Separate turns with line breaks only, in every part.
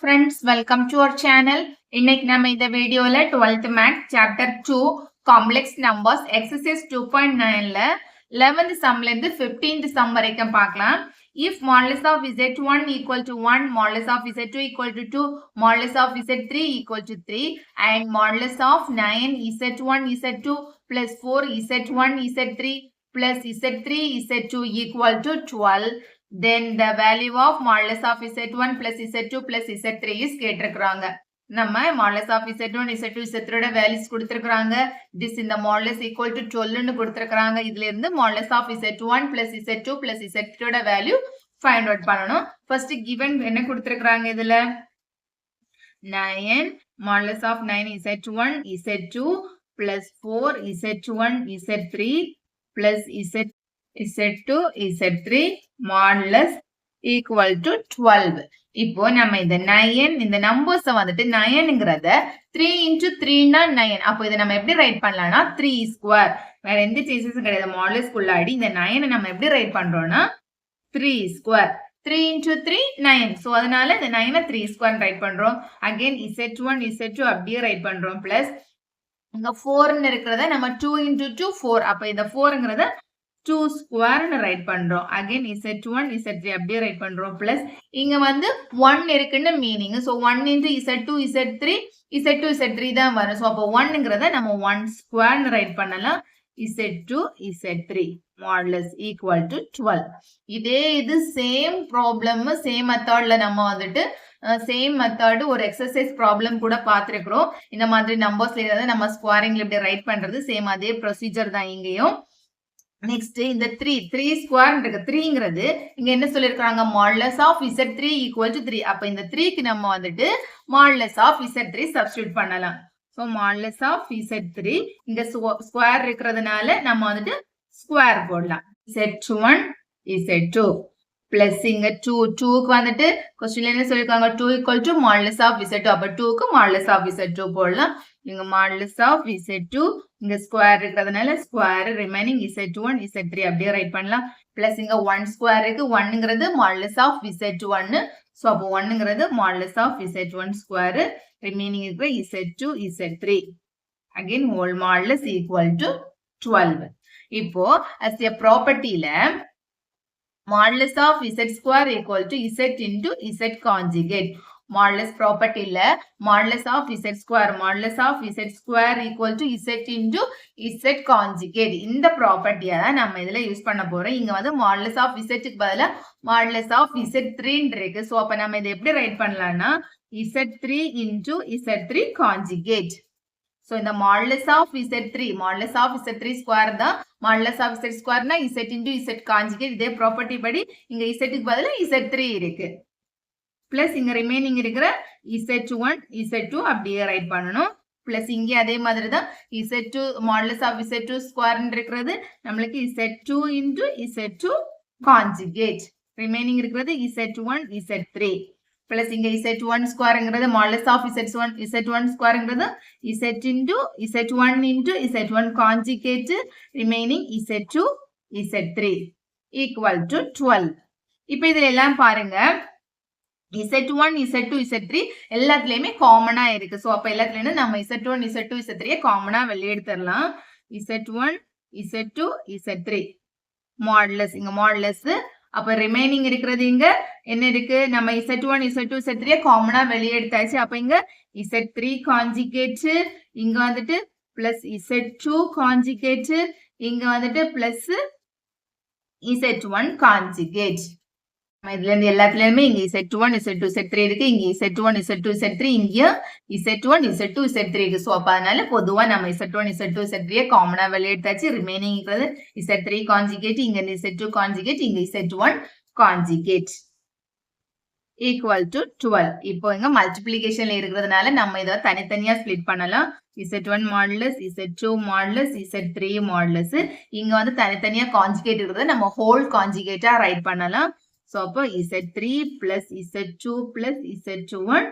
friends, welcome to our channel. இன்னைக்கு நம்ம இந்த வீடியோல 12th math chapter 2 complex numbers exercise 2.9ல 11th sumல இருந்து 15th sum வரைக்கும் பார்க்கலாம். If modulus of z1 equal to 1, modulus of z2 equal to 2, modulus of z3 equal to 3 and modulus of 9 z1 z2 plus 4 z1 z3 plus z3 z2 equal to 12, then the value of modulus of z1 plus z2 plus z3 is கேட்டிருக்கிறாங்க. நம்ம modulus of z1 z2 z3 ஓட values கொடுத்திருக்கிறாங்க. this in the modulus equal to 12 ன்னு கொடுத்திருக்கிறாங்க. இதுல இருந்து modulus of z1 plus z2 plus z3 ஓட value find out பண்ணனும். first given என்ன கொடுத்திருக்கிறாங்க இதுல 9 modulus of 9 z1 z2 plus 4 z1 z3 plus z2 z3 modulus equal to 12. இப்போ நம்ம இந்த 9 இந்த நம்பர்ஸ் வந்துட்டு 9ங்கறத 3 into 3 னா 9. அப்போ இத நம்ம எப்படி ரைட் பண்ணலாம்னா 3 ஸ்கொயர். வேற எந்த சேஞ்சஸும் கிடையாது. மாடுலஸ் குள்ளாடி இந்த 9 நம்ம எப்படி ரைட் பண்றோம்னா 3 ஸ்கொயர். 3 into 3 9. சோ அதனால இந்த 9 3 ஸ்கொயர் ரைட் பண்றோம். அகைன் z1 z2 அப்படியே ரைட் பண்றோம். பிளஸ் இங்க 4 ன்னு இருக்குறத நம்ம 2 into 2 4. அப்ப இந்த 4ங்கறத 2 ஸ்கொயர் ன்னு ரைட் பண்றோம். அகைன் z1 z3 அப்படியே ரைட் பண்றோம். பிளஸ் இங்க வந்து 1 இருக்குன்னு meaning. So 1 into z2 z3 z2 z3 தான் வரும். சோ அப்ப 1ங்கறத நம்ம 1 ஸ்கொயர் ன்னு ரைட் பண்ணலாம். z2 z3 modulus equal to 12. இதே இது சேம் ப்ராப்ளம் சேம் மெத்தட்ல நம்ம வந்துட்டு சேம் மெத்தட் ஒரு எக்ஸசைஸ் ப்ராப்ளம் கூட பார்த்திருக்கிறோம். இந்த மாதிரி நம்பர்ஸ்ல ஏதாவது நம்ம ஸ்கொயரிங்ல இப்படி ரைட் பண்றது சேம் அதே ப்ரொசீஜர் தான் இங்கேயும். நெக்ஸ்ட் இந்த 3 ஸ்கொயர் இருக்கு. 3ங்கிறது இங்க என்ன சொல்லிருக்காங்க modulus of z3 equal to 3. அப்ப இந்த 3க்கு நம்ம வந்துட்டு modulus of z3 சப்ஸ்டிட்யூட் பண்ணலாம். சோ modulus of z3 இங்க ஸ்கொயர் இருக்குறதுனால நம்ம வந்துட்டு ஸ்கொயர் போடலாம். z1 z2 பிளஸ் இங்க 2க்கு வந்துட்டு क्वेश्चनல என்ன சொல்லிருக்காங்க 2 equal to modulus of z2. அப்ப 2க்கு modulus of z2 போடலாம். இங்க modulus of z2 இங்க ஸ்கொயர் இருக்குறதுனால ஸ்கொயர் ரிமைனிங் z1 z3 அப்படியே ரைட் பண்ணலாம். பிளஸ் இங்க 1 ஸ்கொயர் இருக்கு. 1ங்கிறது modulus of z1. சோ அப்ப 1ங்கிறது modulus of z1 square remaining இருக்கிற z2 z3 again whole modulus equal to 12. இப்போ as a propertyல modulus of z square equal to z into z conjugate. modulus propertyல modulus of z square equal to z into z conjugate. இந்த ப்ராப்பர்ட்டியை தான் நம்ம இதுல use பண்ண போறோம். இங்க வந்து modulus of z க்கு பதிலா modulus of z3 இருக்கு. சோ அப்ப நம்ம இதை எப்படி ரைட் பண்ணலாம்னா z3 into z3 conjugate. So இந்த modulus of z3 square தான் modulus of z square னா z into z conjugate. இதே ப்ராப்பர்ட்டி படி இங்க z க்கு பதிலா z3 இருக்கு. பிளஸ் இங்க ரிமைனிங் இருக்கிற z1 z2 அப்படியே ரைட் பண்ணணும். பிளஸ் இங்க அதே மாதிரி தான் z2 modulus of z2 square இருக்கிறது நம்மளுக்கு z2 into z2 conjugate. Remaining இருக்கிறது z1 z3 பிளஸ் இங்க z1 ஸ்கொயர்ங்கிறது modulus of z1 ஸ்கொயர்ங்கிறது z into z1 conjugate remaining z2 z3 equal to 12. இப்போ இதுல எல்லாம் பாருங்க z1 z2 z3 எல்லாத்துலயுமே காமனா இருக்கு. சோ அப்ப எல்லாத்துலயும் நம்ம z1 z2 z3 காமனா வெளிய எடுத்துறலாம். z1 z2 z3 modulus இங்க modulus. அப்ப ரிமைனிங் இருக்கிறது இங்க என்ன இருக்கு நம்ம z1 z2 z3 காமனா வெளிய எடுத்தாச்சு. அப்ப இங்க z3 கான்ஜுகேட் இங்க வந்துட்டு பிளஸ் z2 கான்ஜுகேட் இங்க வந்துட்டு பிளஸ் z1 கான்ஜுகேட். இதுல இருந்து எல்லாத்துலயுமே இங்க z1 z2 z3 இருக்கு. இங்க z1 z2 z3 இங்க z1 z2 z3 இருக்கு. சோ அப்ப அதனால பொதுவா நம்ம z1 z2 z3 காமனா வெளிய எடுத்தாச்சு. ரிமைனிங் இருக்கிறது z3 கான்ஜுகேட் இங்க z2 கான்ஜுகேட் இங்க z1 கான்ஜுகேட் equal to 12. இப்போ இங்க மல்டிப்ளிகேஷன்ல இருக்கிறதுனால நம்ம இத தனித்தனியா ஸ்ப்ளிட் பண்ணலாம். z1 modulus z2 modulus z3 modulus இங்க வந்து தனித்தனியா கான்ஜுகேட் இருக்கிறது நம்ம ஹோல் கான்ஜுகேட்டா ரைட் பண்ணலாம். சோ அப்போ z3 plus z2 plus z1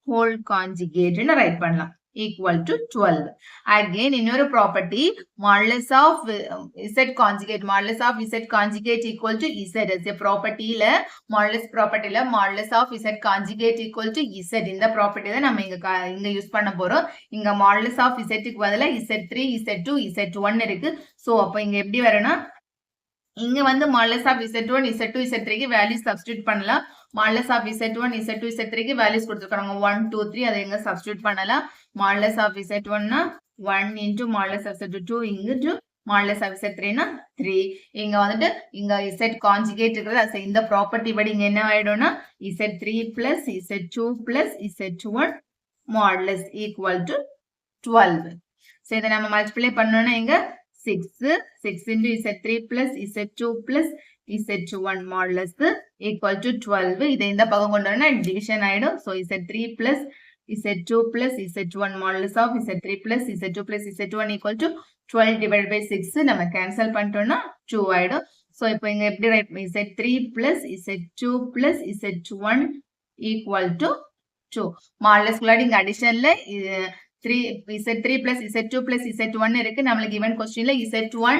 whole conjugate ன்னு ரைட் பண்ணலாம். equal to 12. Again, இன்னொரு property, modulus of z conjugate, modulus of z conjugate equal to z. as a property ல modulus property ல modulus of z conjugate equal to z. இந்த property தான் நம்ம இங்க use பண்ண போறோம். இங்க modulus of z க்கு பதிலா z3, z2, z1 இருக்கு. சோ அப்ப இங்க எப்படி வரும்னா இங்க வந்து modulus of z1, z2, z3 க்கு வேல்யூ சப்ஸ்டிட்யூட் பண்ணலாம். modulus of z1, z2, z3 க்கு வேல்யூஸ் கொடுத்திருக்காங்க 1 2 3 அதை எங்க சப்ஸ்டிட்யூட் பண்ணலாம். modulus of z1 னா 1 into modulus of z2 into modulus of z3 னா 3. இங்க வந்துட்டு இங்க z கான்ஜுகேட் இருக்குது. இந்த ப்ராப்பர்ட்டி படி இங்க என்ன ஆயிடும்னா z3 plus z2 plus z1 modulus equal to 12. So இதை நம்ம மல்டிப்ளை பண்ணோம்னா இங்க 6 into z3 plus z2 plus z1 modulus equal to 12. இதை இந்த பக்கம் கொண்டு வரனா டிவிஷன் ஆயிடும். So z3 plus z2 plus z1 modulus of z3 plus z2 plus z1 equal to 12 divided by 6 நம்ம கேன்சல் பண்ணிட்டோம்னா 2 ஆயிடும். So இப்போ இங்க எப்படி right z3 plus z2 plus z1 equal to 2. modulus குள்ளாடி இங்க அடிஷன்ல z3 plus z2 plus z1 இருக்கு. நம்மளுக்கு given questionல z1,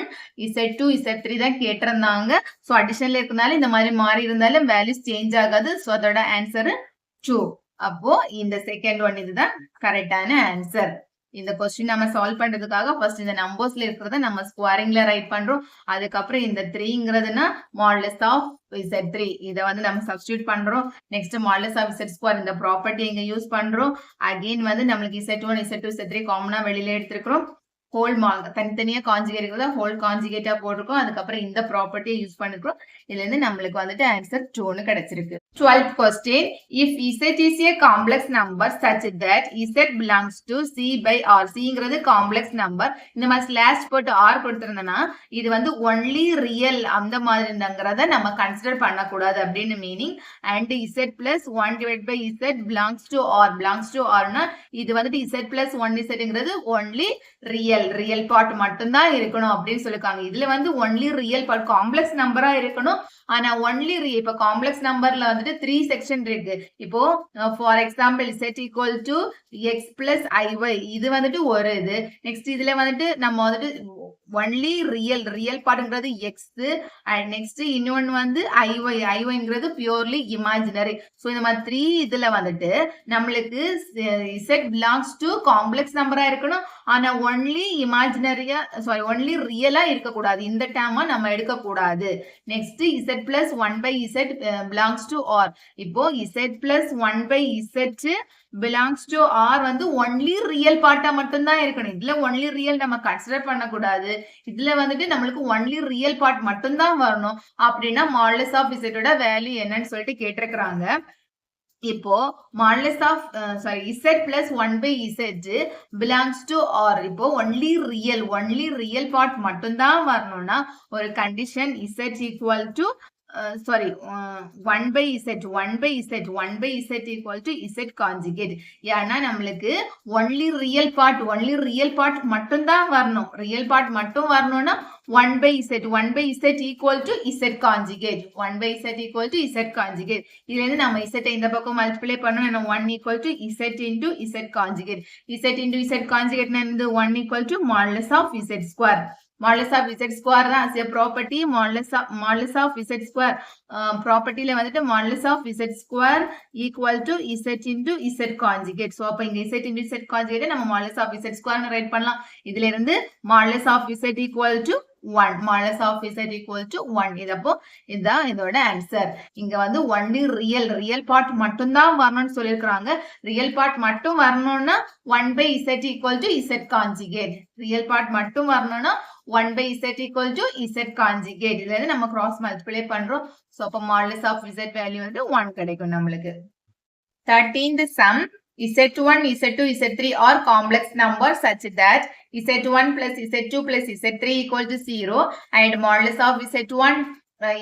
z2, z3 தான் கேட்டிருந்தாங்க. சோ அடிஷன்ல இருக்கனால இந்த மாதிரி மாறி இருந்தாலும் வேல்யூஸ் சேஞ்ச் ஆகாது. சோ அதோட ஆன்சர் 2. அப்போ இந்த செகண்ட் ஒன் இதுதான் கரெக்டான ஆன்சர். இந்த கொஸ்டின் நம்ம சால்வ் பண்றதுக்காக ஃபர்ஸ்ட் இந்த நம்பர்ஸ்ல இருக்கிறத நம்ம ஸ்கொயரிங்ல ரைட் பண்றோம். அதுக்கப்புறம் இந்த 3ங்கிறதுனா modulus of z3 இத வந்து நம்ம சப்ஸ்டிட்யூட் பண்றோம். Next modulus of z square இந்த ப்ராப்பர்ட்டி இங்க யூஸ் பண்றோம். அகைன் வந்து நம்மளுக்கு z1, z2, z3 காமனா வெளியில எடுத்துக்கிறோம். ஹோல் தனித்தனியா கான்ஜுகேட் இருக்கிறதா ஹோல் கான்ஜுகேட்டா போட்டிருக்கோம். அதுக்கப்புறம் இந்த ப்ராப்பர்ட்டியை யூஸ் பண்ணிக்கிறோம். இதுல இருந்து நம்மளுக்கு வந்துட்டு ஆன்சர் 2ன்னு கிடைச்சிருக்கு. 12th question. If z is a complex number such that z belongs to c by r. cங்கிறது complex number. இந்த மாதிரி ஸ்லாஷ் போட்டு r கொடுத்திருந்தனா இது வந்து only real அந்த மாதிரி இருந்தாங்கிறத நம்ம கன்சிடர் பண்ணக்கூடாது அப்படின்னு meaning. and z plus 1 divided by z belongs to r. belongs to r னா இது வந்துட்டு z plus 1zங்கிறது only real part மட்டும்தான் இருக்கணும் அப்படின்னு சொல்லிருக்காங்க. இதுல வந்து ஒன்லி ரியல் பார்ட் காம்ப்ளெக்ஸ் நம்பரா இருக்கணும். ஆனா ஒன்லி இப்ப காம்ப்ளெக்ஸ் நம்பர்ல வந்துட்டு 3 செக்ஷன் இருக்கு. இப்போ for example z equal to x plus iy இது வந்துட்டு ஒரு இது. நெக்ஸ்ட் இதுல வந்துட்டு நம்ம வந்துட்டு ஒன்லி ரியல் பார்ட்ங்கிறது x அண்ட் நெக்ஸ்ட் இன்னொன்னு வந்து iy பியூர்லி இமேஜினரி. சோ இந்த மாதிரி 3 இதுல வந்துட்டு நம்மளுக்கு z belongs to காம்ப்ளெக்ஸ் நம்பரா இருக்கணும். ஆனா ஒன்லி இமேஜினரியா ஒன்லி ரியலா இருக்கக்கூடாது. இந்த டேர்மா நம்ம எடுக்க கூடாது. Next z plus 1 by z belongs to r. இப்போ z plus 1 by z belongs to r வந்து ஒன்லி ரியல் பார்ட்டா மட்டும்தான் இருக்கணும். இதுல ஒன்லி ரியல் நம்ம கன்சிடர் பண்ணக்கூடாது. இதுல வந்துட்டு நம்மளுக்கு ஒன்லி ரியல் பார்ட் மட்டும்தான் வரணும். அப்படின்னா modulus of z ஓட வேல்யூ என்னன்னு சொல்லிட்டு கேட்டிருக்கிறாங்க. இப்போ modulus of z plus 1 by z belongs to r. இப்போ ஒன்லி ரியல் பார்ட் மட்டும்தான் வரணும்னா ஒரு condition z equal to 1 by z equal to z conjugate. ஏன்னா நம்மளுக்கு ஒன்லி ரியல் பார்ட் மட்டும்தான் வரணும். ரியல் பார்ட் மட்டும் வரணும்னா 1 by z equal to z conjugate. 1 by z equal to z conjugate. இதுல இருந்து நம்ம z இந்த பக்கம் மல்டிப்ளை பண்ணோம். 1 equal to z into z conjugate. z into z conjugate வந்து 1 equal to modulus of z square. modulus of z square தான் as a property. modulus of z square ப்ராப்பர்ட்டில வந்துட்டு modulus of z square equal to z into z conjugate. So அப்ப இங்க z into z conjugate நம்ம modulus of z square னு right பண்ணலாம். இதுல இருந்து modulus of z equal to 1. modulus of z equal to 1. இதப்போ இதுதான் இதோட ஆன்சர். இங்க வந்து ஒன்லி ரியல் பார்ட் மட்டும்தான் வரணும்னு சொல்லியிருக்காங்க. ரியல் பார்ட் மட்டும் வரணும்னா 1 by z equal to z conjugate. Real part மட்டும் வரணும்னா 1 by z equal to z conjugate. இதுல இருந்து நம்ம கிராஸ் மல்டிப்ளை பண்றோம். சோ அப்ப modulus of z வேல்யூ வந்து 1 கிடைக்கும் நம்மளுக்கு. 13th sum. z1, z2, z3 are complex numbers such that z1 plus z2 plus z3 equal to 0 and modulus of z1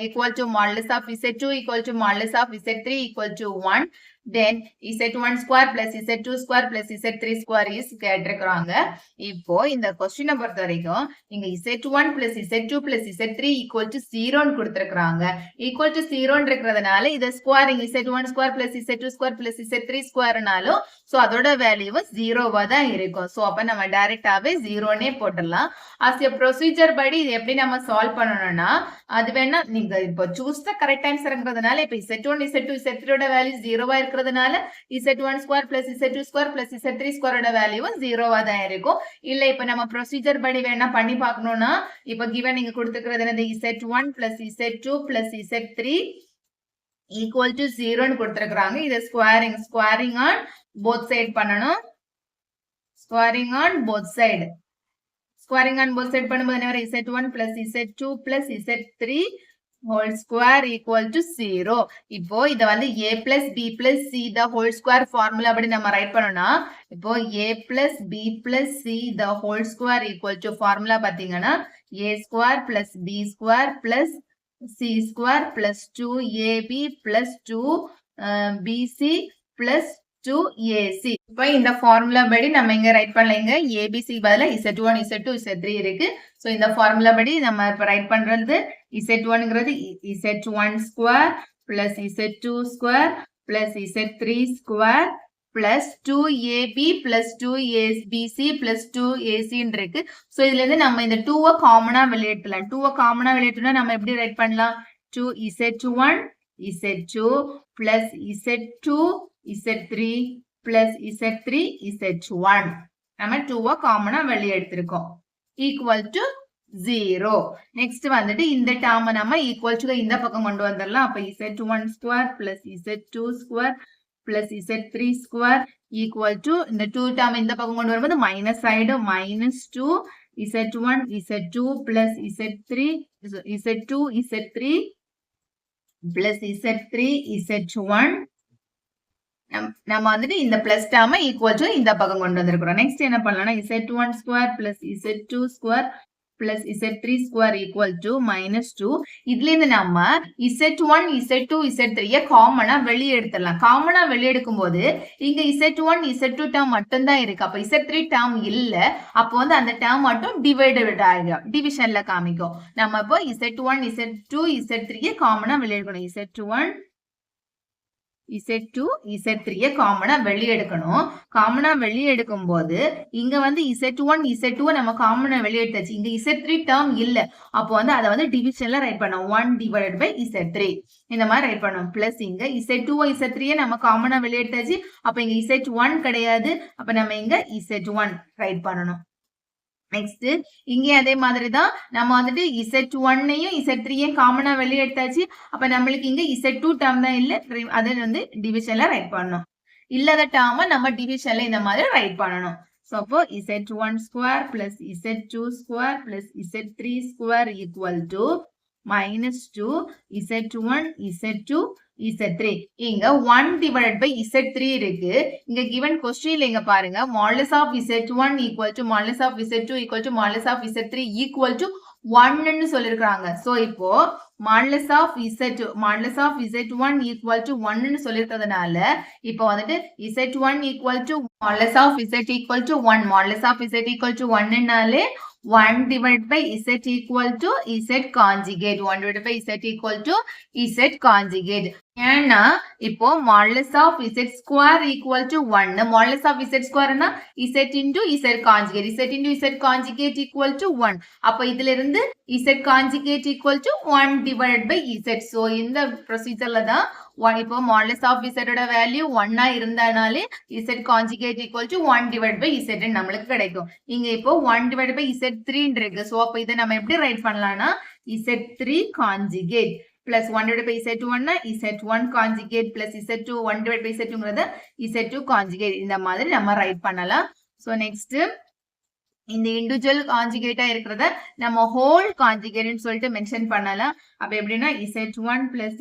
equal to modulus of z2 equal to modulus of z3 equal to 1 then z1 square plus z2 square plus z3 square is கேட்டிருக்கிறாங்க. இப்போ இந்த கொஸ்டினை பொறுத்த வரைக்கும் இங்க z1 plus z2 plus z3 equal to 0 கொடுத்திருக்கிறாங்க. equal to 0 இருக்கிறதுனால இத squaring z1 square plus z2 square plus z3 squareனாலும் சோ அதோட வேல்யூ 0வா தான் இருக்கும். சோ அப்ப நம்ம டைரக்டாவே 0னே போட்டுடலாம். as a procedure படி இது எப்படி நம்ம சால்வ் பண்ணனும்னா அது வேணா நீங்க இப்போ சூஸ் தி கரெக்ட் ஆன்சர்ங்கிறதுனால இப்போ z1 z2 z3 ஓட வேல்யூ 0வா இருக்கிறதுனால z1 square plus z2 square plus z3 square ஓட வேல்யூ 0வா தான் இருக்கும். இல்ல இப்போ நம்ம procedure படி வேணா பண்ணி பார்க்கணும்னா இப்போ given நீங்க கொடுத்திருக்கிறது என்னது z1 plus z2 plus z3 equal to 0 னு கொடுத்திருக்காங்க. இத squaring on both side பண்ணனும். squaring on both side பண்ணும்போது என்ன வரும் z1 plus z2 plus z3 whole square equal to 0. இப்போ இத வந்து a plus b plus c the whole square formula படி நம்ம ரைட் பண்ணோம்னா இப்போ a plus b plus c the whole square equal to formula பாத்தீங்கன்னா a square plus b square plus c square plus 2ab plus 2bc plus 2ac. இப்போ இந்த formula படி நம்ம இங்க ரைட் பண்ணலைங்க. abc பதிலா z1 z2 z3 இருக்கு. So இந்த formula படி நம்ம இப்ப ரைட் பண்றது z1ங்கிறது z1 square plus z2 square plus z3 square plus 2ab plus 2abc plus 2ac ன்னு இருக்கு. சோ இதுல இருந்து நம்ம இந்த 2 காமனா வெளிய எடுக்கலாம். 2 காமனா வெளிய எடுத்தா நம்ம எப்படி ரைட் பண்ணலாம் 2z1 z2 plus z2 z3 plus z3 z1 நம்ம 2 காமனா வெளிய எடுத்திருக்கோம் equal to 0. நெக்ஸ்ட் வந்துட்டு இந்த டேர்ம் நம்ம equal to இந்த பக்கம் கொண்டு வந்துறலாம். அப்ப z1 square plus z2 square plus z3 square equal to இந்த 2 டேர்ம் இந்த பக்கம் கொண்டு வரும்போது மைனஸ் ஆயிடும் -2 z1 z2 plus z3 z2 z3 plus z3 z1 நம்ம வந்துட்டு இந்த பிளஸ் டேர்மை ஈக்குவல் டு இந்த பக்கம் கொண்டு வந்திருக்கிறோம். நெக்ஸ்ட் என்ன பண்ணலாம்னா z1 square plus z2 square plus z3 square equal to -2. இதுல இருந்து நம்ம z1 z2 z3 காமனா வெளியே எடுத்துடலாம். காமனா வெளியே எடுக்கும் போது இங்க z1 z2 டேர்ம் மட்டும் தான் இருக்கு. அப்ப z3 டேர்ம் இல்ல. அப்போ வந்து அந்த டேர்ம் மட்டும் டிவைடட் ஆகும், டிவிஷன்ல காமிக்கும். நம்ம இப்போ z1 z2 z3 காமனா வெளியே எடுக்கணும். z1 z2 z3 காமனா வெளியே எடுக்கணும். காமனா வெளியே எடுக்கும் போது இங்க வந்து z1 z2 நம்ம காமனா வெளியே எடுத்தாச்சு. இங்க z3 டேர்ம் இல்ல. அப்போ வந்து அத வந்து டிவிஷன்ல ரைட் பண்ணோம் 1 divided by z3 இந்த மாதிரி ரைட் பண்ணோம். பிளஸ் இங்க z2 z3 நம்ம காமனா வெளியே எடுத்தாச்சு. அப்ப இங்க z1 கிடையாது. அப்ப நம்ம இங்க z1 ரைட் பண்ணனும். நெக்ஸ்ட் இங்கே அதே மாதிரி தான் நம்ம வந்துட்டு z1ஐயும் z3ஐயும் காமனா வெளியே எடுத்தாச்சு. அப்ப நம்மளுக்கு இங்க z2 டேர்ம் தான் இல்ல. அதை வந்து டிவிஷன்ல ரைட் பண்ணணும். இல்லாத டேர்மை நம்ம டிவிஷன்ல இந்த மாதிரி ரைட் பண்ணணும். சோ அப்போ z1 square plus z2 square plus z3 square equal to -2 z1 z2 z3. இங்க 1 divided by z3 இருக்கு. இங்க given questionல இங்க பாருங்க modulus of z1 equal to modulus of z2 equal to modulus of z3 equal to 1 ன்னு சொல்லிருக்காங்க. So இப்போ modulus of z1 equal to 1 ன்னு சொல்லிருக்கிறதுனால இப்போ வந்துட்டு z1 equal to modulus of z equal to 1 modulus of z equal to 1 ன்னாலே 1 divided by z equal to z conjugate 1 divided by z equal to z conjugate. ஏன்னா இப்போ modulus of z square equal to 1 modulus of z square னா z into z conjugate z into z conjugate equal to 1. அப்ப இதுல இருந்து z conjugate equal to 1 divided by z. so இந்த ப்ரொசீஜர்ல தான் இப்போ modulus of z ஓட value 1 இருந்தானாலே z conjugate equal to 1 divided by z நம்மளுக்கு கிடைக்கும். இங்க இப்போ 1 divided by z3 இருக்கு. சோ அப்ப இத நம்ம எப்படி ரைட் பண்ணலாம்னா z3 conjugate plus 1 divided by z1 னா z1 conjugate plus z2 1 divided by z2ங்கறது z2 conjugate இந்த மாதிரி நம்ம ரைட் பண்ணலாம். சோ நெக்ஸ்ட் இந்த இண்டிவிஜுவல் கான்ஜுகேட்டா இருக்கிறத நம்ம ஹோல் கான்ஜுகேட்னு சொல்லிட்டு மென்ஷன் பண்ணலாம். அப்ப எப்படின்னா z1 plus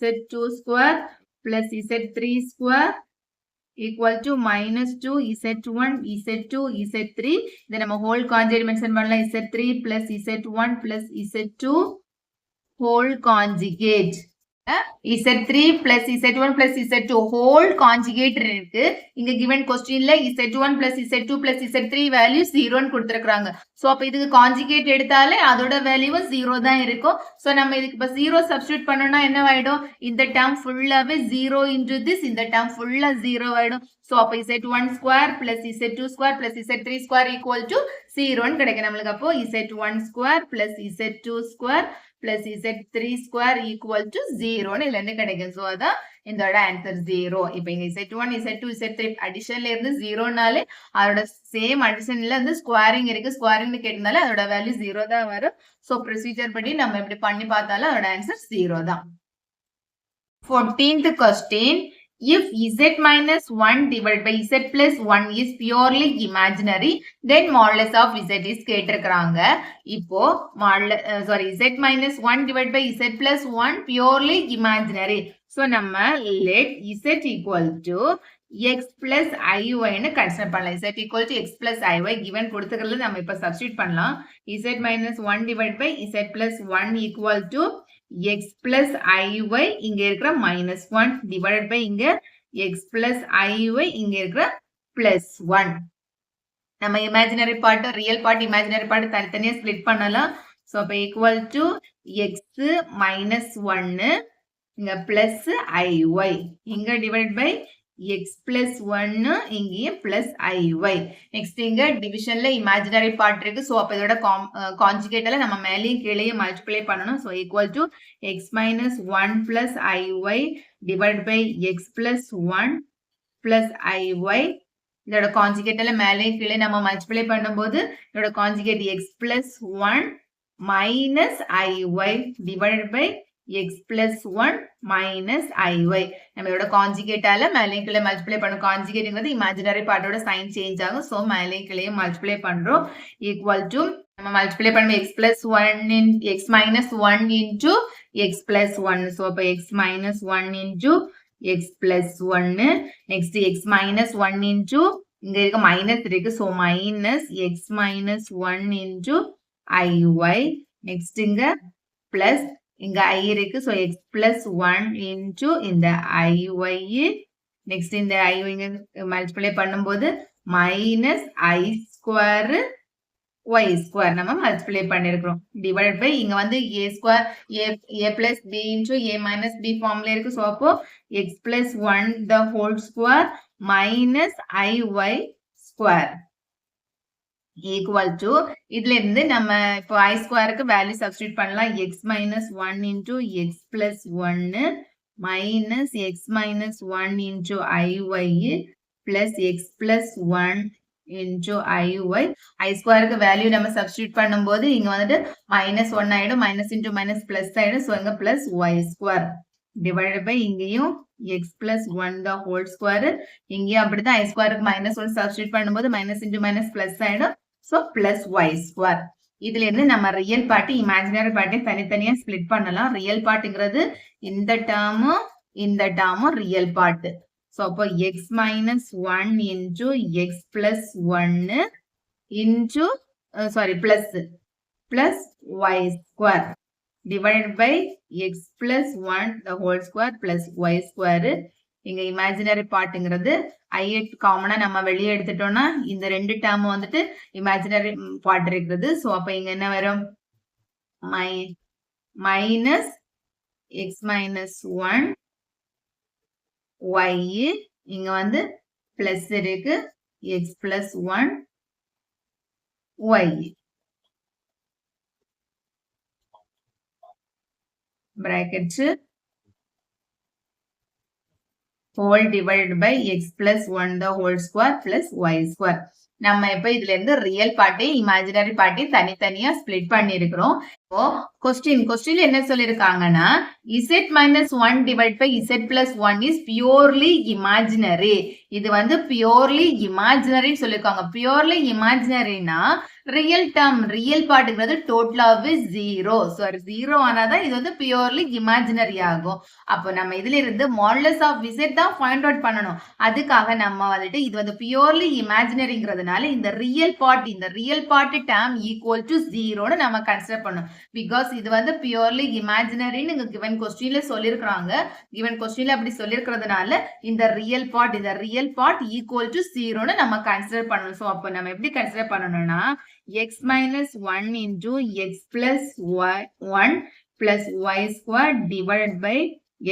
z2 square plus z3 square equal to -2 z1 z2 z3. இதை நம்ம ஹோல் கான்ஜுகேட் மென்ஷன் பண்ணலாம். z3 plus z1 plus z2 whole conjugate Z3 plus Z1 plus Z2 whole conjugate இருக்கு. இங்க given questionல Z1 plus Z2 plus Z3 value 0 ன்னு கொடுத்திருக்காங்க. So அப்ப இதுக்கு conjugate எடுத்தாலே அதோட வேல்யூ 0 தான் இருக்கும். சோ நம்ம இதுக்கு இப்ப 0 substitute பண்ணோம்னா என்ன ஆயிடும்? இந்த term ஃபுல்லாவே 0 into this, இந்த term ஃபுல்லா 0 ஆயிடும். சோ அப்ப Z1 square plus Z2 square plus Z3 square equal to 0 ன்னு கிடைக்கும் நம்மளுக்கு. அப்போ Z1 square plus Z2 square plus Z3 square equal to 0 ன்னு இதுல இருந்து கிடைக்கும். சோ அதான் இதோட ஆன்சர் 0. இப்போ இங்க Z1 Z2 Z3 அடிஷன்ல இருந்து 0 னாலே அதோட சேம் அடிஷன்ல வந்து ஸ்கொயரிங் இருக்கு. ஸ்கொயரிங் கேட்டனால அதோட வேல்யூ 0 தான் வரும். சோ ப்ரொசீஜர் படி நம்ம இப்படி பண்ணி பார்த்தாலும் அதோட ஆன்சர் 0 தான். 14th question. If Z minus 1 divided by Z plus 1 is purely imaginary, then modulus of Z is கேட்டிருக்கிறாங்க. இப்போ Z minus 1 divided by Z plus 1 purely imaginary. So நம்ம let Z equal to x plus iy ன்னு consider பண்ணலாம். Z equal to x plus iy given கொடுத்துக்கிறது நம்ம இப்ப substitute பண்ணலாம். Z minus 1 divided by Z plus 1 equal to x plus iy இங்க இருக்கிற minus 1 divided by இங்க x plus iy இங்க இருக்கிற plus 1. நம்ம imaginary part, real part, imaginary part தனித்தனியா split பண்ணலாம். So அப்ப equal to x minus 1 இங்க plus iy இங்க divided by x plus 1 இங்கேயும் plus iy. next இங்க divisionல imaginary part இருக்கு. so அப்ப இதோட conjugateல நம்ம மேலேயும் கீழேயும் multiply பண்ணணும். so equal to x minus 1 plus iy divided by x plus 1 plus iy. இதோட conjugateல மேலேயும் கீழே நம்ம multiply பண்ணும்போது இதோட conjugate x plus 1 minus iy divided by x plus 1 minus iy. நம்ம இதோட கான்ஜுகேட்டால மேலேயும் கீழே மல்டிப்ளை பண்ணும். கான்ஜுகேட்ங்கிறது இமேஜினரி பார்ட்டோட சைன் சேஞ்ச் ஆகும். சோ மேலேயும் கீழேயும் மல்டிப்ளை பண்றோம். ஈக்குவல் டு நம்ம மல்டிப்ளை பண்ணும் x plus 1 in x minus 1 into x plus 1. So அப்ப x minus 1 into x plus 1. Next x minus 1 into இங்க இருக்க மைனஸ் இருக்கு. So minus x minus 1 into iy. Next இங்க பிளஸ் இங்க I இருக்கு. so x plus 1 into இந்த iy. Next இந்த iy இங்க மல்டிப்ளை பண்ணும்போது minus I square y square நம்ம மல்டிப்ளை பண்ணிருக்கிறோம். டிவைட் பை இங்க வந்து a square a plus b into a minus b ஃபார்ம்ல இருக்கு. so அப்போ x plus 1 the whole square minus iy square equal to இதுல இருந்து நம்ம இப்போ I ஸ்கொயருக்கு வேல்யூ சப்ஸ்டிட்யூட் பண்ணலாம். x minus 1 into x plus 1 minus x minus 1 into iy plus x plus 1 into iy. I ஸ்கொயருக்கு வேல்யூ நம்ம substitute பண்ணும்போது இங்க வந்துட்டு minus 1 ஆயிடும். minus into minus plus ஆயிடும். so இங்க plus y square divided by இங்கேயும் x plus 1 the whole square. இங்கேயும் அப்படிதான் I ஸ்கொயருக்கு minus 1 சப்ஸ்டிட்யூட் பண்ணும்போது minus into minus plus ஆயிடும். so plus y square. இதுல இருந்து நம்ம ரியல் பார்ட் இமேஜினரி பார்ட்டை தனித்தனியா ஸ்ப்ளிட் பண்ணலாம். ரியல் பார்ட்ங்கிறது இந்த டேர்மும் ரியல் பார்ட். சோ அப்போ x minus 1 into x plus 1 into plus y square divided by x plus 1 the whole square plus y square. இங்க imaginary பார்ட்ங்கிறது I காமனா நம்ம வெளியே எடுத்துட்டோம்னா இந்த ரெண்டு டேர்ம் வந்துட்டு இமேஜினரி பார்ட் இருக்குது. சோ அப்ப இங்க என்ன வரும் minus x minus 1 y இங்க வந்து பிளஸ் இருக்கு x plus 1 y brackets whole divided by x plus 1 the whole square plus y square. நம்ம இப்ப இதுல இருந்து ரியல் பார்ட்டை இமேஜினரி பார்ட்டை தனித்தனியா ஸ்ப்ளிட் பண்ணிருக்கிறோம். இப்போ கொஸ்டின்ல என்ன சொல்லிருக்காங்கன்னா z minus 1 divided by z plus 1 is purely imaginary. இது வந்து purely imaginary சொல்லிருக்காங்க. purely imaginary-னா ரியல் டேர்ம் ரியல் பார்ட்ங்கிறது டோட்டலாவே 0. சாரி 0 ஆனாதான் இது வந்து பியூர்லி இமேஜினரி ஆகும். அப்போ நம்ம இதுல இருந்து மாடுலஸ் ஆஃப் z தான் ஃபைண்ட் அவுட் பண்ணணும். அதுக்காக நம்ம வந்துட்டு இது வந்து பியூர்லி இமேஜினரிங்கிறதுனால இருக்கிறதுனால இந்த real part term equal to 0ன்னு நம்ம கன்சிடர் பண்ணணும். பிகாஸ் இது வந்து பியூர்லி இமேஜினரின்னு கிவன் கொஸ்டின்ல சொல்லியிருக்கிறாங்க. கிவன் கொஸ்டின்ல அப்படி சொல்லியிருக்கிறதுனால இந்த ரியல் பார்ட் ஈக்குவல் டு 0ன்னு நம்ம கன்சிடர் பண்ணணும். ஸோ அப்போ நம்ம எப்படி கன்சிடர் பண்ணணும்னா x minus 1 into x plus y1 plus y square divided by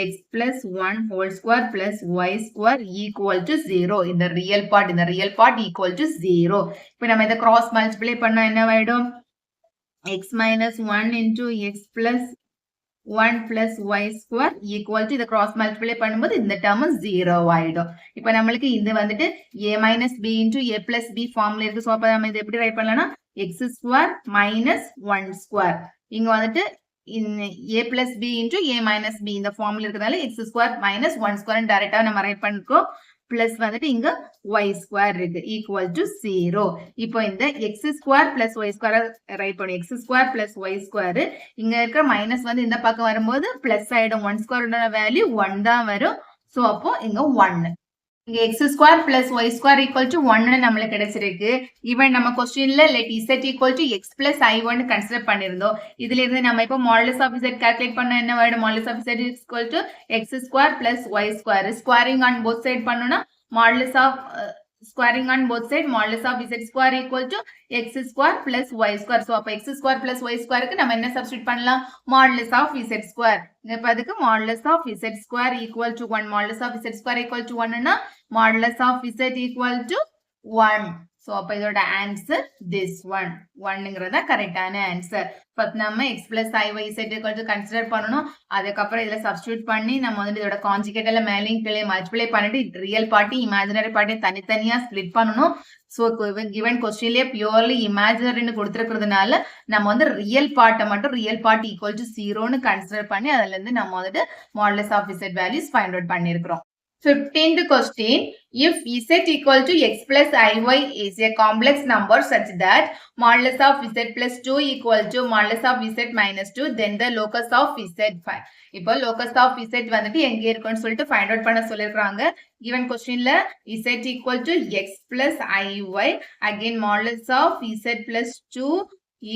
x plus 1 whole square plus y square equal to 0. இந்த real part equal to 0. இப்போ நம்ம இதை cross multiply பண்ணா என்ன ஆயிடும்? x minus 1 into x plus 1 plus y square equal to இதை cross multiply பண்ணும்போது இந்த term 0 ஆயிடும். இப்போ நம்மளுக்கு இது வந்துட்டு a minus b into a plus b ஃபார்ம்ல இருக்கு. ஸோ அப்போ நம்ம இதை எப்படி ரைட் பண்ணலாம்னா x square minus 1 square. இங்க வந்துட்டு a plus b into a minus b இந்த ஃபார்ம்ல இருக்கிறதால x square minus 1 square டைரக்டா நம்ம ரைட் பண்ணிருக்கோம். பிளஸ் வந்துட்டு இங்க y square இருக்கு equal to 0. இப்போ இந்த x square plus y square right பண்ணி x square plus y square இங்க இருக்கிற மைனஸ் வந்து இந்த பக்கம் வரும்போது பிளஸ் ஆயிடும். 1 square வேல்யூ 1 தான் வரும். சோ அப்போ இங்க 1. இங்க x square plus y square equal to 1 நம்மளுக்கு கிடைச்சிருக்கு. ஈவன் நம்ம கொஸ்டின்ல let z equal to x plus i1 consider பண்ணிருந்தோம். இதுல இருந்து நம்ம இப்போ modulus of z கால்குலேட் பண்ணா என்ன வரும்? modulus of z is equal to x square plus y square. Squaring on both side பண்ணோம்னா modulus of squaring on both side modulus of z square equal to x square plus y square. So அப்ப x square plus y square க்கு நம்ம என்ன substitute பண்ணலாம்? modulus of z square. இப்ப அதுக்கு modulus of z square equal to 1. modulus of z square equal to 1 னா modulus of z equal to 1. So அப்ப இதோட ஆன்சர் this one. 1ங்கிறதா கரெக்டான ஆன்சர். ஃபர்ஸ்ட் நம்ம x plus iy z equal to consider பண்ணனும். அதுக்கு அப்புறம் இதல சப்ஸ்டிட்யூட் பண்ணி நம்ம வந்து இதோட கான்ஜுகேட்ல மேலையும் கீழே மல்டிப்ளை பண்ணிட்டு ரியல் பார்ட்டி இமேஜினரி பார்ட்டி தனித்தனியா ஸ்ப்ளிட் பண்ணனும். சோ given questionல purely imaginary ன்னு கொடுத்திருக்கிறதுனால நம்ம வந்து ரியல் பார்ட்ட மட்டும் ரியல் பார்ட் equal to 0 ன்னு கன்சிடர் பண்ணி அதில இருந்து நம்ம வந்து modulus of z values find out பண்ணிருக்கோம். 15th question. If z equal to x plus iy is a complex number such that modulus of z plus 2 equal to modulus of z minus 2, then the locus of z 5. இப்போ locus of z வந்துட்டு எங்க இருக்குன்னு சொல்லிட்டு find out பண்ண சொல்லிருக்காங்க. given questionல z equal to x plus iy, again modulus of z plus 2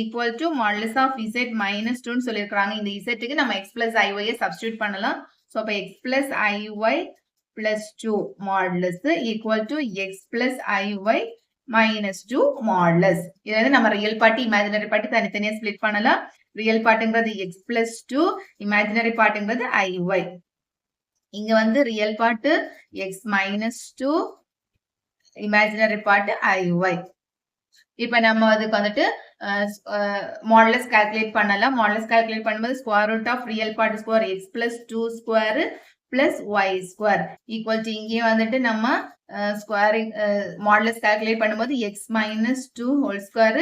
equal to modulus of z minus 2 ன்னு சொல்லிருக்காங்க. இந்த z க்கு நம்ம x plus iy சப்ஸ்டிட்யூட் பண்ணலாம். சோ அப்ப x plus iy plus 2 modulus equal to x plus iy minus 2 modulus. இதை நம்ம real பார்ட்டி இமேஜினரி பார்ட்டி தனித்தனியா ஸ்ப்ளிட் பண்ணலாம். ரியல் பார்ட்டுங்கிறது x plus 2, இமேஜினரி பார்ட்டுங்கிறது iy. இங்க வந்து real part x minus 2, imaginary part iy. இப்ப நம்ம அதுக்கு வந்துட்டு மாடுலஸ் கால்குலேட் பண்ணலாம். மாடுலஸ் கால்குலேட் பண்ணும்போது square root of real part square x plus 2 square plus y square equal to இங்கே வந்துட்டு நம்ம ஸ்கொயரிங் மாடுலஸ் கால்குலேட் பண்ணும்போது x minus 2 whole square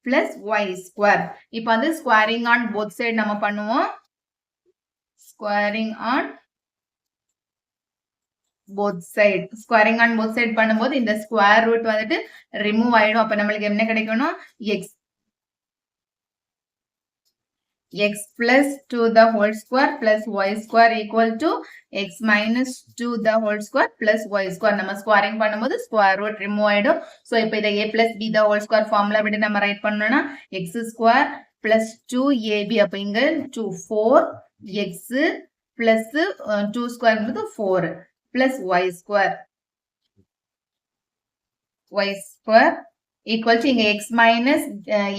plus y square. இப்போ வந்து ஸ்கொயரிங் ஆன் both side நம்ம பண்ணுவோம். Squaring on both side. Squaring on both side பண்ணும்போது இந்த ஸ்கொயர் ரூட் வந்துட்டு ரிமூவ் ஆயிடும். அப்ப நம்மளுக்கு என்ன கிடைக்கும்னா x plus 2 the whole square plus y square equal to x minus 2 the whole square plus y square. நம்ம ஸ்கொயரிங் பண்ணும்போது ஸ்கொயர் ரூட் ரிமூவ் ஆயிடும். சோ இப்போ இத a plus b the whole square formula விட்டு நம்ம ரைட் பண்ணனும்னா x square plus 2ab. அப்ப இங்க 2 4x plus 2 square ங்கிறது 4 plus y square equal to இங்க x minus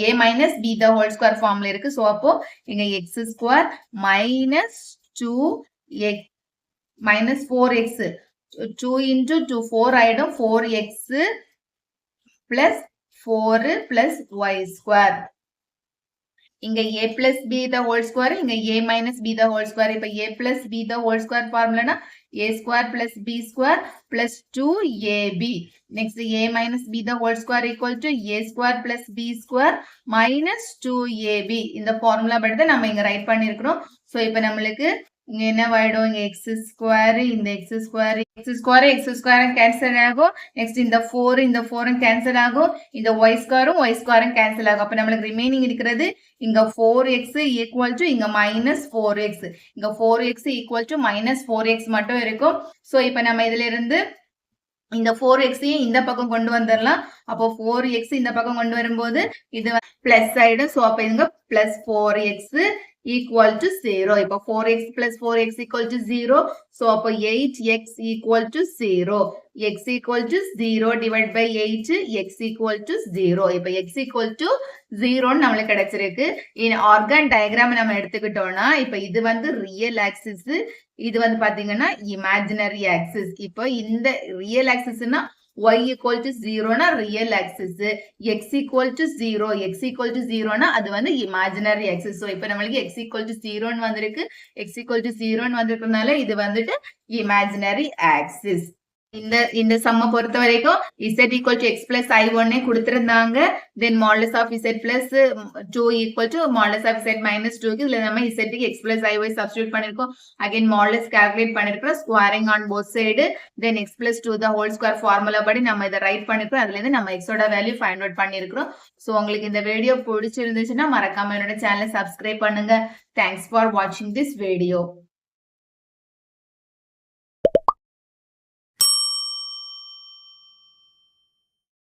a minus b the whole square ஃபார்ம்ல இருக்கு. சோ அப்போ இங்க x square minus 2x minus 4x 2 into 2 4 ஆயிடும். 4x plus 4 plus y square. இங்க a plus b the whole square, இங்க a minus b the whole square. இப்ப a plus b the whole square ஃபார்முலானா a square plus b square plus 2ab. Next a minus b the whole square equal to a square plus b square minus 2ab. இந்த formula படி தான் நம்ம இங்க right பண்ணிருக்கோம். So இப்போ நம்மளுக்கு இங்க என்ன ஆயிடும்? இங்க x square இந்த x square கேன்சல் ஆகும். நெக்ஸ்ட் இந்த 4 கேன்சல் ஆகும். இந்த y square கேன்சல் ஆகும். அப்ப நம்மளுக்கு ரிமைனிங் இருக்கிறது இங்க 4x equal to இங்க minus 4x. இங்க 4x equal to minus 4x மட்டும் இருக்கும். சோ இப்போ நம்ம இதில இருந்து இந்த 4x இந்த பக்கம் கொண்டு வந்துடலாம். அப்போ 4x இந்த பக்கம் கொண்டு வரும்போது இது பிளஸ் ஆயிடும். சோ அப்ப இங்க பிளஸ் 4x equal to 0. இப்போ 4x plus 4x equal to 0. So அப்போ 8x equal to 0. x equal to 0 divided by 8, x equal to 0. இப்போ x equal to 0 நம்மளுக்கு கிடைச்சிருக்கு. In organ diagram நம்ம எடுத்துக்கிட்டோம்னா இப்போ இது வந்து ரியல் ஆக்சிஸ், இது வந்து பாத்தீங்கன்னா இமேஜினரி ஆக்சிஸ். இப்போ இந்த ரியல் ஆக்சிஸ்னா y equal to 0 னா real axis, x equal to 0, x equal to 0 னா அது வந்து imaginary axis. So இப்போ நம்மளுக்கு x equal to 0 ன்னு வந்திருக்கு, x equal to 0 ன்னு வந்திருக்கிறதுனால இது வந்துட்டு imaginary axis. இந்த சம்ம பொறுத்த வரைக்கும் z equal to x plus i1 கொடுத்திருந்தாங்க. then modulus of z plus 2 equal to modulus of z minus 2 க்கு இதுல நம்ம z க்கு x plus iy substitute பண்ணிருக்கோம். again modulus calculate பண்ணிருக்கோம், squaring on both side, then x plus 2 the whole square formula படி நம்ம இத ரைட் பண்ணிருக்கோம். அதுல இருந்து நம்ம x ஓட வேல்யூ ஃபைண்ட் அவுட் பண்ணிருக்கோம். சோ உங்களுக்கு இந்த வீடியோ பிடிச்சிருந்துச்சுன்னா மறக்காம என்னோட சேனலை சப்ஸ்கிரைப் பண்ணுங்க. Thanks for watching this video.